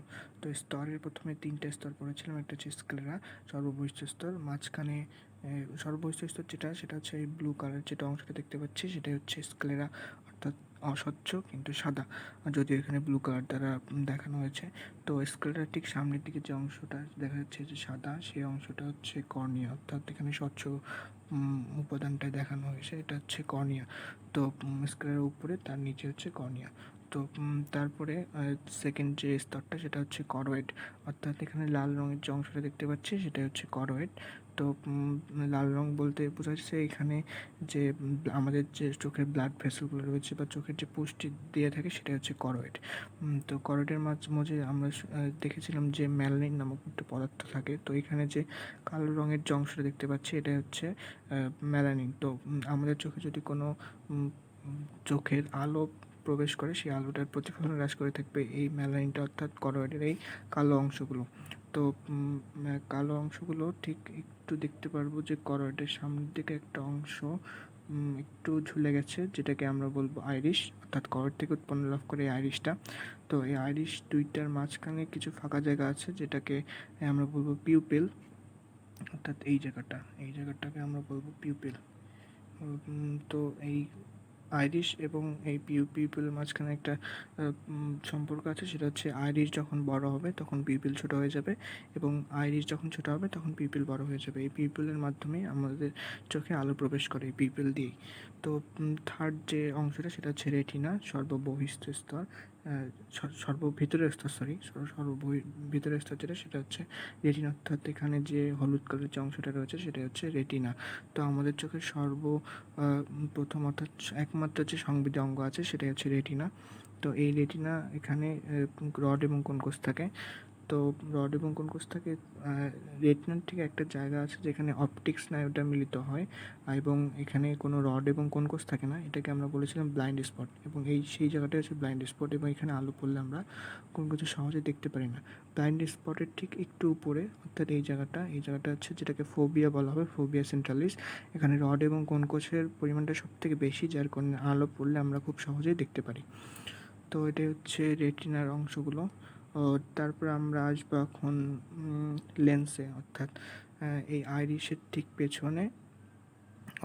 S1: তো স্তরের প্রথমে তিনটা স্তর পড়েছিলাম, একটা হচ্ছে স্ক্লেরা, সর্ববহিষ্ঠ স্তর, মাঝখানে সর্ববহিষ্ঠ স্তর যেটা, সেটা হচ্ছে এই ব্লু কালার যেটা অংশটা দেখতে পাচ্ছি, সেটাই হচ্ছে স্ক্লেরা, অর্থাৎ অস্বচ্ছ কিন্তু সাদা, যদিও এখানে ব্লু কালার দ্বারা দেখানো হয়েছে। তো স্কেলটার ঠিক সামনের দিকে যে অংশটা দেখা যাচ্ছে যে সাদা, সেই অংশটা হচ্ছে কর্নিয়া, অর্থাৎ এখানে স্বচ্ছ উপাদানটা দেখানো হয়েছে, এটা হচ্ছে কর্নিয়া। তো স্কেলের উপরে, তার নিচে হচ্ছে কর্নিয়া। তো তারপরে সেকেন্ড যে স্তরটা, সেটা হচ্ছে করোয়েড, অর্থাৎ এখানে লাল রঙের যে অংশটা দেখতে পাচ্ছি, সেটা হচ্ছে করোয়েড। তো লাল রং বলতে বোঝা যাচ্ছে এখানে যে আমাদের যে চোখের ব্লাড ভেসেলগুলো রয়েছে বা চোখের যে পুষ্টি দিয়ে থাকে, সেটা হচ্ছে করোয়েড। তো করোয়েডের মাঝে আমরা দেখেছিলাম যে ম্যালানিন নামক একটা পদার্থ থাকে। তো এখানে যে কালো রঙের যে অংশটা দেখতে পাচ্ছি, এটা হচ্ছে ম্যালানিন। তো আমাদের চোখে যদি কোনো চোখের আলো প্রবেশ করে, সেই আলোটার প্রতিফলন হ্রাস করে থাকবে এই ম্যালানিনটা, অর্থাৎ করোয়েডের এই কালো অংশগুলো। তো কালো অংশগুলো ঠিক একটু দেখতে পারবো যে করোয়েডের সামনের দিকে একটা অংশ একটু ঝুলে গেছে, যেটাকে আমরা বলবো আইরিশ, অর্থাৎ করোয়েড থেকে উৎপন্ন লাভ করে এই আইরিশটা। তো এই আইরিশ দুইটার মাঝখানে কিছু ফাঁকা জায়গা আছে, যেটাকে আমরা বলবো পিউপিল, অর্থাৎ এই জায়গাটাকে আমরা বলবো পিউপিল। তো এই আইরিশ এবং এই পিউপিলের মাঝখানে একটা সম্পর্ক আছে, সেটা হচ্ছে আইরিশ যখন বড় হবে তখন পিউপিল ছোট হয়ে যাবে, এবং আইরিশ যখন ছোট হবে তখন পিউপিল বড় হয়ে যাবে। এই পিউপিলের মাধ্যমে আমাদের চোখে আলো প্রবেশ করে, এই পিউপিল দিয়েই। তো থার্ড যে অংশটা, সেটা হচ্ছে রেটিনা, সর্ববহিষ্ঠ স্তর, ভিতরের স্তর যেটা, সেটা হচ্ছে রেটিনা, অর্থাৎ এখানে যে হলুদ কালারের যে অংশটা রয়েছে, সেটা হচ্ছে রেটিনা। তো আমাদের চোখের প্রথম, অর্থাৎ একমাত্র যে সংবেদী অঙ্গ আছে, সেটাই হচ্ছে রেটিনা। তো এই রেটিনা, এখানে রড এবং কোনকোষ থাকে। তো রড এবং কোনকোষ থাকে, রেটিনার ঠিক একটা জায়গা আছে যেখানে অপটিক স্নায়ুটা মিলিত হয়, এবং এখানে কোনো রড এবং কোনকোষ থাকে না, এটাকে আমরা বলেছিলাম ব্লাইন্ড স্পট, এবং সেই জায়গাটা হচ্ছে ব্লাইন্ড স্পট, এবং এখানে আলো পড়লে আমরা কোনো কিছু সহজে দেখতে পারি না। ব্লাইন্ড স্পটের ঠিক একটু উপরে, অর্থাৎ এই জায়গাটা হচ্ছে যেটাকে ফোবিয়া বলা হবে, ফোবিয়া সেন্ট্রালিস। এখানে রড এবং কোনকোষের পরিমাণটা সব থেকে বেশি, যার কারণে আলো পড়লে আমরা খুব সহজেই দেখতে পারি। তো এটাই হচ্ছে রেটিনার অংশগুলো। তারপরে আমরা আসবো এখন লেন্সে, অর্থাৎ এই আইরিশের ঠিক পেছনে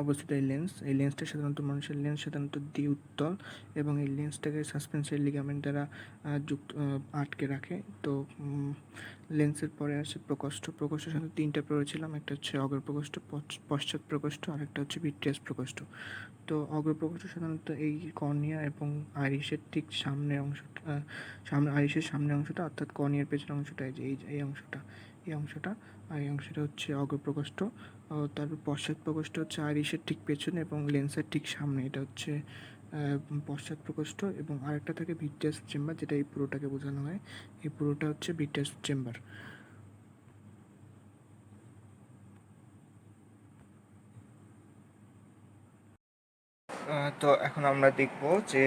S1: অবস্থিত এই লেন্সটা সাধারণত, মানুষের লেন্স সাধারণত দ্বি-উত্তল, এবং এই লেন্সটাকে সাসপেন্সরি লিগামেন্ট দ্বারা আটকে রাখে। তো লেন্সের পরে আসে প্রকোষ্ঠ। প্রকোষ্ঠের সাথে তিনটা পড়েছিলাম, একটা হচ্ছে অগ্রপ্রকোষ্ঠ, পশ্চাৎ প্রকোষ্ঠ, আর একটা হচ্ছে ভিট্রিয়াস প্রকোষ্ঠ। তো অগ্রপ্রকোষ্ঠ সাধারণত এই কর্নিয়া এবং আইরিশের ঠিক সামনের অংশটা, আইরিশের সামনের অংশটা, অর্থাৎ কর্নিয়ার পেছনের অংশটা, এই অংশটা আর এই অংশটা হচ্ছে অগ্রপ্রকোষ্ঠ। তারপর পশ্চাৎ প্রকোষ্ঠ হচ্ছে আইরিশের ঠিক পেছনে এবং লেন্সের ঠিক সামনে, এটা হচ্ছে পশ্চাৎ প্রকোষ্ঠ। এবং আরেকটা থাকে ভিট্রিয়াস চেম্বার, যেটা এই পুরোটাকে বোঝানো হয়, এই পুরোটা হচ্ছে ভিট্রিয়াস চেম্বার। তো এখন আমরা দেখব যে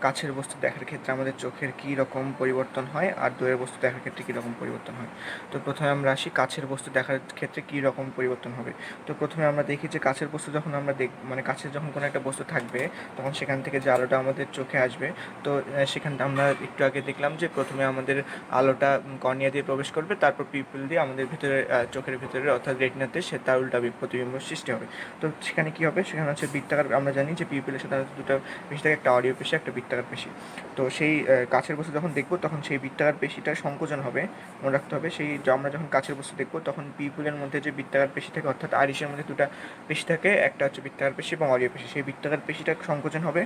S1: কাছের বস্তু দেখার ক্ষেত্রে আমাদের চোখের কী রকম পরিবর্তন হয় আর দূরের বস্তু দেখার ক্ষেত্রে কী রকম পরিবর্তন হয়। তো প্রথমে আমরা আসি কাছের বস্তু দেখার ক্ষেত্রে কী রকম পরিবর্তন হবে। তো প্রথমে আমরা দেখি যে কাছের বস্তু যখন আমরা মানে কাছে যখন কোনো একটা বস্তু থাকবে তখন সেখান থেকে যে আলোটা আমাদের চোখে আসবে, তো সেখানে আমরা একটু আগে দেখলাম যে প্রথমে আমাদের আলোটা কর্নিয়া দিয়ে প্রবেশ করবে, তারপর পিউপিল দিয়ে আমাদের ভিতরে চোখের ভিতরে অর্থাৎ রেটিনাতে সে তার উল্টা প্রতিবিম্ব সৃষ্টি হবে। তো সেখানে কী হবে, সেখানে হচ্ছে বৃত্তাকার, আমরা জানি যে পিউপিলের সাধারণত দুটো পেশি থাকে, একটা অডিও পেশি, একটা বৃত্তাকার পেশি। তো সেই কাছের বস্তু যখন দেখব তখন সেই বৃত্তাকার পেশিটা সংকোচন হবে, মনে রাখতে হবে। সেই আমরা যখন কাছের বস্তু দেখব তখন পিউপিলের মধ্যে যে বৃত্তাকার পেশি থাকে অর্থাৎ আইরিশের মধ্যে দুটো পেশি থাকে, একটা হচ্ছে বৃত্তাকার পেশি এবং অডিও পেশি। সেই বৃত্তাকার পেশিটা সংকোচন হবে,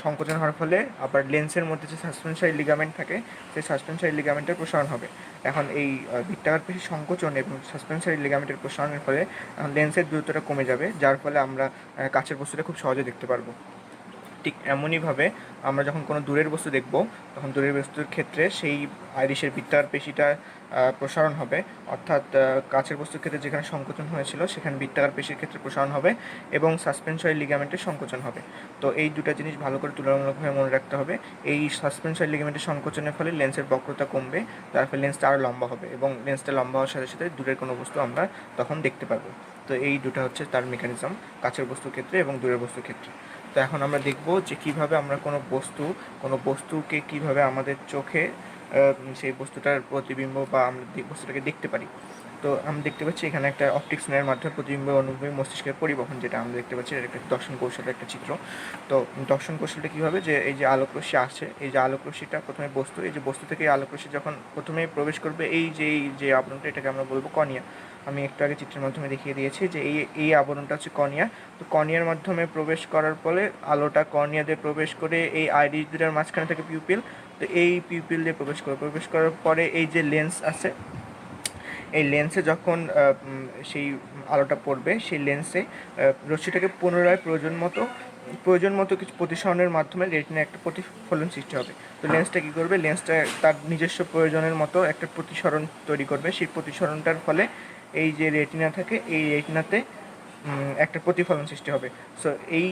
S1: সংকোচন হওয়ার ফলে আবার লেন্সের মধ্যে যে সাসপেনশনারি লিগামেন্ট থাকে সেই সাসপেনশনারি লিগামেন্টের প্রসারণ হবে। এখন এই বৃত্তাকার পেশি সংকোচন এবং সাসপেনশনারি লিগামেন্টের প্রসারণের ফলে লেন্সের দূরত্বটা কমে যাবে, যার ফলে আমরা কাছের বস্তুটা খুব সহজে দেখতে পারবো। ঠিক এমনইভাবে আমরা যখন কোনো দূরের বস্তু দেখব তখন দূরের বস্তুর ক্ষেত্রে সেই আইরিশের বৃত্তাকার পেশিটা প্রসারণ হবে, অর্থাৎ কাছের বস্তুর ক্ষেত্রে যেখানে সংকোচন হয়েছিল সেখানে বৃত্তাকার পেশির ক্ষেত্রে প্রসারণ হবে এবং সাসপেনশনারি লিগামেন্টের সংকোচন হবে। তো এই দুটো জিনিস ভালো করে তুলনামূলকভাবে মনে রাখতে হবে। এই সাসপেনশনারি লিগামেন্টের সংকোচনের ফলে লেন্সের বক্রতা কমবে, তার ফলে লেন্সটা আরও লম্বা হবে এবং লেন্সটা লম্বা হওয়ার সাথে সাথে দূরের কোনো বস্তু আমরা তখন দেখতে পারবো। তো এই দুটো হচ্ছে তার মেকানিজম, কাছের বস্তুর ক্ষেত্রে এবং দূরের বস্তুর ক্ষেত্রে। তো এখন আমরা দেখব যে কীভাবে আমরা কোনো বস্তুকে কীভাবে আমাদের চোখে সেই বস্তুটার প্রতিবিম্ব বা আমরা বস্তুটাকে দেখতে পারি। তো আমরা দেখতে পাচ্ছি এখানে একটা অপটিক্স নার্ভের মাধ্যমে প্রতিবিম্ব অনুভূমি মস্তিষ্কের পরিবহন, যেটা আমরা দেখতে পাচ্ছি এটা একটা দর্শন কৌশলের একটা চিত্র। তো দর্শন কৌশলটা কীভাবে, যে এই যে আলোকরশ্মি আসছে, এই যে আলোকরশ্মিটা প্রথমে বস্তু, এই যে বস্তু থেকে আলোকরশ্মি যখন প্রথমে প্রবেশ করবে এই যে আবরণটা, এটাকে আমরা বলবো কর্নিয়া। আমি একটু আগে চিত্রের মাধ্যমে দেখিয়ে দিয়েছি যে এই আবরণটা হচ্ছে কর্নিয়া। তো কর্নিয়ার মাধ্যমে প্রবেশ করার ফলে আলোটা কর্নিয়া দিয়ে প্রবেশ করে এই আইরিশ দুটার মাঝখানে থাকে পিউপিল। তো এই পিউপিল দিয়ে প্রবেশ করার পরে এই যে লেন্স আছে, এই লেন্সে যখন সেই আলোটা পড়বে সেই লেন্সে রশ্মিটাকে পুনরায় প্রয়োজন মতো কিছু প্রতিসরণের মাধ্যমে রেটিনায় একটা প্রতিফলন সৃষ্টি হবে। তো লেন্সটা কী করবে, লেন্সটা তার নিজস্ব প্রয়োজনের মতো একটা প্রতিসরণ তৈরি করবে। সেই প্রতিসরণটার ফলে এই যে রেটিনা থাকে এই রেটিনাতে একটা প্রতিফলন সৃষ্টি হবে। সো এই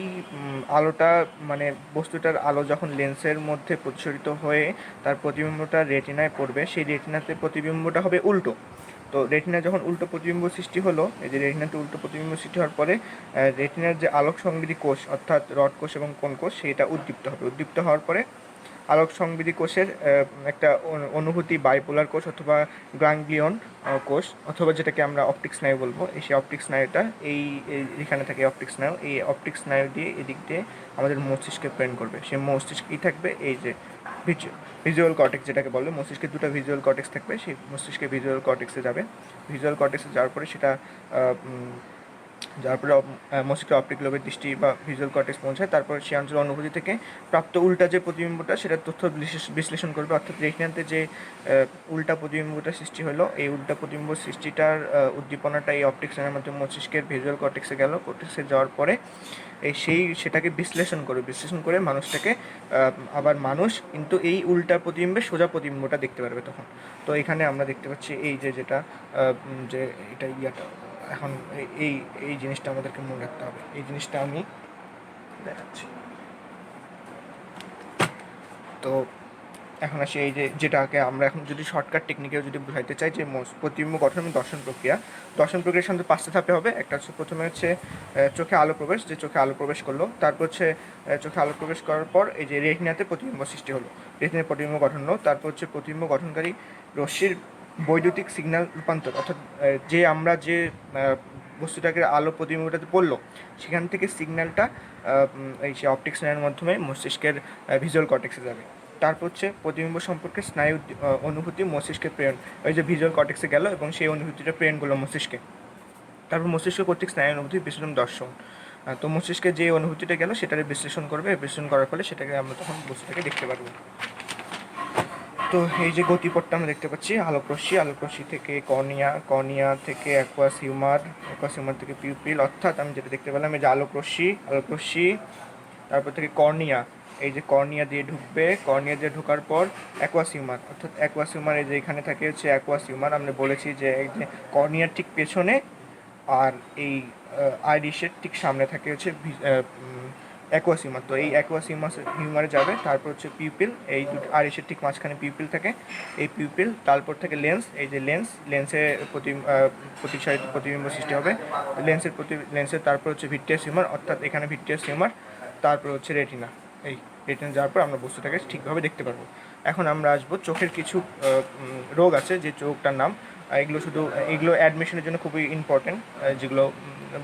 S1: আলোটা মানে বস্তুটার আলো যখন লেন্সের মধ্যে প্রতিসরিত হয়ে তার প্রতিবিম্বটা রেটিনায় পড়বে, সেই রেটিনাতে প্রতিবিম্বটা হবে উল্টো। তো রেটিনা যখন উল্টো প্রতিবিম্ব সৃষ্টি হলো, এই যে রেটিনাতে উল্টো প্রতিবিম্ব সৃষ্টি হওয়ার পরে রেটিনার যে আলোক সংবেদী কোষ অর্থাৎ রড কোষ এবং কোন কোষ সেটা উদ্দীপ্ত হবে। উদ্দীপ্ত হওয়ার পরে আলোক সংবেদী কোষের একটা অনুভূতি বাইপোলার কোষ অথবা গ্যাংগ্লিয়ন কোষ অথবা যেটাকে আমরা অপটিক স্নায়ু বলবো, সেই অপটিক স্নায়ুটা এখানে থাকে অপটিক স্নায়ু। এই অপটিক স্নায়ু দিয়ে এদিক দিয়ে আমাদের মস্তিষ্কে প্রেরণ করবে। সেই মস্তিষ্ক কী থাকবে, এই যে ভিজুয়াল কর্টেক্স যেটাকে বলে, মস্তিষ্কে দুটো ভিজুয়াল কর্টেক্স থাকবে, সেই মস্তিষ্কে ভিজুয়াল কর্টেক্সে যাবে। ভিজুয়াল কর্টেক্সে যাওয়ার পরে সেটা যার পরে মস্তিষ্কের অপটিক লোবের দৃষ্টি বা ভিজুয়াল কর্টেক্স পৌঁছায়। তারপর সেই অঞ্চলের অনুভূতি থেকে প্রাপ্ত উল্টা যে প্রতিবিম্বটা সেটা তথ্য বিশ্লেষণ করবে, অর্থাৎ রেটিনাতে যে উল্টা প্রতিবিম্বটা সৃষ্টি হলো এই উল্টা প্রতিবিম্ব সৃষ্টিটার উদ্দীপনাটা এই অপটিক্স নার্ভের মাধ্যমে মস্তিষ্কের ভিজুয়াল কর্টেক্সে গেল। কর্টেক্সে যাওয়ার পরে সেটাকে বিশ্লেষণ করে মানুষটাকে আবার মানুষ কিন্তু এই উল্টা প্রতিবিম্বে সোজা প্রতিবিম্বটা দেখতে পারবে তখন। তো এখানে আমরা দেখতে পাচ্ছি এই যেটা যে এটা এখন এই জিনিসটা আমাদেরকে মনে রাখতে হবে। এই জিনিসটা আমি দেখাচ্ছি। তো এখন আসি এই যেটাকে আমরা এখন যদি শর্টকাট টেকনিকেও যদি বোঝাইতে চাই যে প্রতিবিম্ব গঠন এবং দর্শন প্রক্রিয়ার সাথে 5টা ধাপে হবে। একটা হচ্ছে প্রথমে হচ্ছে চোখে আলো প্রবেশ, যে চোখে আলো প্রবেশ করলো, তারপর হচ্ছে চোখে আলো প্রবেশ করার পর এই যে রেটিনাতে প্রতিবিম্ব সৃষ্টি হলো, রেটিনায় প্রতিবিম্ব গঠন হলো। তারপর হচ্ছে প্রতিবিম্ব গঠনকারী রশ্মির বৈদ্যুতিক সিগন্যাল রূপান্তর, অর্থাৎ আমরা যে বস্তুটাকে আলো প্রতিবিম্বটাতে পড়লো সেখান থেকে সিগন্যালটা এই সে অপটিক্স নার্ভের মাধ্যমে মস্তিষ্কের ভিজুয়াল কর্টেক্সে যাবে। তারপর হচ্ছে প্রতিবিম্ব সম্পর্কে স্নায়ু অনুভূতি মস্তিষ্কে প্রেরণ, ওই যে ভিজুয়াল কর্টেক্সে গেল এবং সেই অনুভূতিটা প্রেরণ করলো মস্তিষ্কে। তারপর মস্তিষ্ক কর্তৃক স্নায়ু অনুভূতি বিশ্লেষণ দর্শন। তো মস্তিষ্কে যে অনুভূতিটা গেল সেটাকে বিশ্লেষণ করবে, বিশ্লেষণ করার ফলে সেটাকে আমরা তখন বস্তুটাকে দেখতে পারবো। তো এই যে গতিপথটা আমরা দেখতে পাচ্ছি, আলোকরশ্মি থেকে কর্নিয়া থেকে অ্যাকুয়াস হিউমার থেকে পিউপিল, অর্থাৎ আমি যেটা দেখতে পেলাম এই যে আলোকরশ্মি তারপর থেকে কর্নিয়া, এই যে কর্নিয়া দিয়ে ঢুকবে, কর্নিয়া দিয়ে ঢোকার পর অ্যাকুয়াস হিউমার, অর্থাৎ অ্যাকুয়াস হিউমার এই যে এখানে থাকে হচ্ছে অ্যাকুয়াস হিউমার। আমরা বলেছি যে এই যে কর্নিয়ার ঠিক পেছনে আর এই আইরিশের ঠিক সামনে থাকে হচ্ছে অ্যাকোয়াস তো এই অ্যাকোয়াস হিউমারে যাবে, তারপর হচ্ছে পিউপিল, এই দুটো আরিসের ঠিক মাঝখানে পিউপিল থাকে, এই পিউপিল, তারপর থেকে লেন্স, এই যে লেন্সে প্রতিবিম্ব সৃষ্টি হবে, লেন্সের তারপর হচ্ছে ভিট্রিয়াস হিউমার, অর্থাৎ এখানে ভিট্রিয়াস হিউমার, তারপর হচ্ছে রেটিনা। এই রেটিনা যাওয়ার পর আমরা বস্তুটাকে ঠিকভাবে দেখতে পারবো। এখন আমরা আসবো চোখের কিছু রোগ আছে যে চোখটার নাম, এগুলো অ্যাডমিশনের জন্য খুবই ইম্পর্টেন্ট, যেগুলো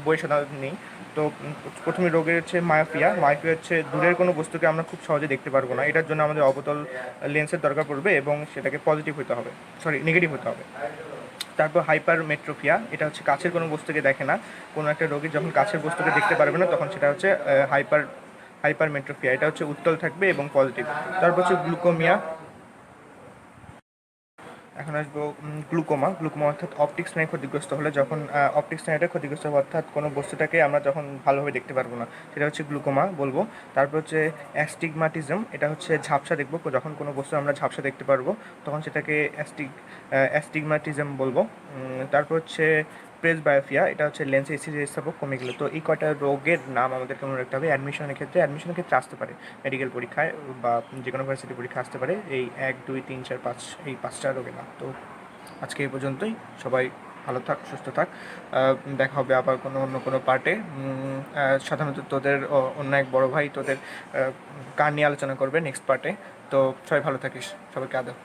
S1: বই সাধারণত নেই। তো প্রথমে রোগের হচ্ছে মায়োপিয়া হচ্ছে দূরের কোনো বস্তুকে আমরা খুব সহজে দেখতে পারবো না, এটার জন্য আমাদের অবতল লেন্সের দরকার পড়বে এবং সেটাকে নেগেটিভ হতে হবে। তারপর হাইপারমেট্রোপিয়া, এটা হচ্ছে কাছের কোনো বস্তুকে দেখে না, কোনো একটা রোগী যখন কাছের বস্তুকে দেখতে পারবে না তখন সেটা হচ্ছে হাইপারমেট্রোপিয়া, এটা হচ্ছে উত্তল থাকবে এবং পজিটিভ। তারপর হচ্ছে গ্লুকোমিয়া। এখন আসবো গ্লুকোমা অর্থাৎ অপটিক্স নার্ভ ক্ষতিগ্রস্ত হলে, যখন অপটিক্স নার্ভটা ক্ষতিগ্রস্ত হবে অর্থাৎ কোনো বস্তুটাকে আমরা যখন ভালোভাবে দেখতে পারবো না, সেটা হচ্ছে গ্লুকোমা বলবো। তারপর হচ্ছে অ্যাস্টিগমাটিজম, এটা হচ্ছে ঝাপসা দেখবো, যখন কোনো বস্তু আমরা ঝাপসা দেখতে পারবো তখন সেটাকে অ্যাস্টিগমাটিজম বলবো। তারপর হচ্ছে প্রেসবায়োপিয়া, এটা হচ্ছে লেন্সের এসিজের স্থাপক কমে গেলো। তো এই কয়টা রোগের নাম আমাদেরকে মনে রাখতে হবে। অ্যাডমিশনের ক্ষেত্রে আসতে পারে, মেডিকেল পরীক্ষায় বা যে কোনো ভার্সিটি পরীক্ষা আসতে পারে এই 1, 2, 3, 4, 5 এই 5টা রোগের নাম। তো আজকে এই পর্যন্তই, সবাই ভালো থাক, সুস্থ থাক, দেখা হবে আবার অন্য কোনো পার্টে। সাধারণত তোদের অন্য এক বড় ভাই তোদের কার নিয়ে আলোচনা করবে নেক্সট পার্টে। তো সবাই ভালো থাকিস, সবাইকে আদর।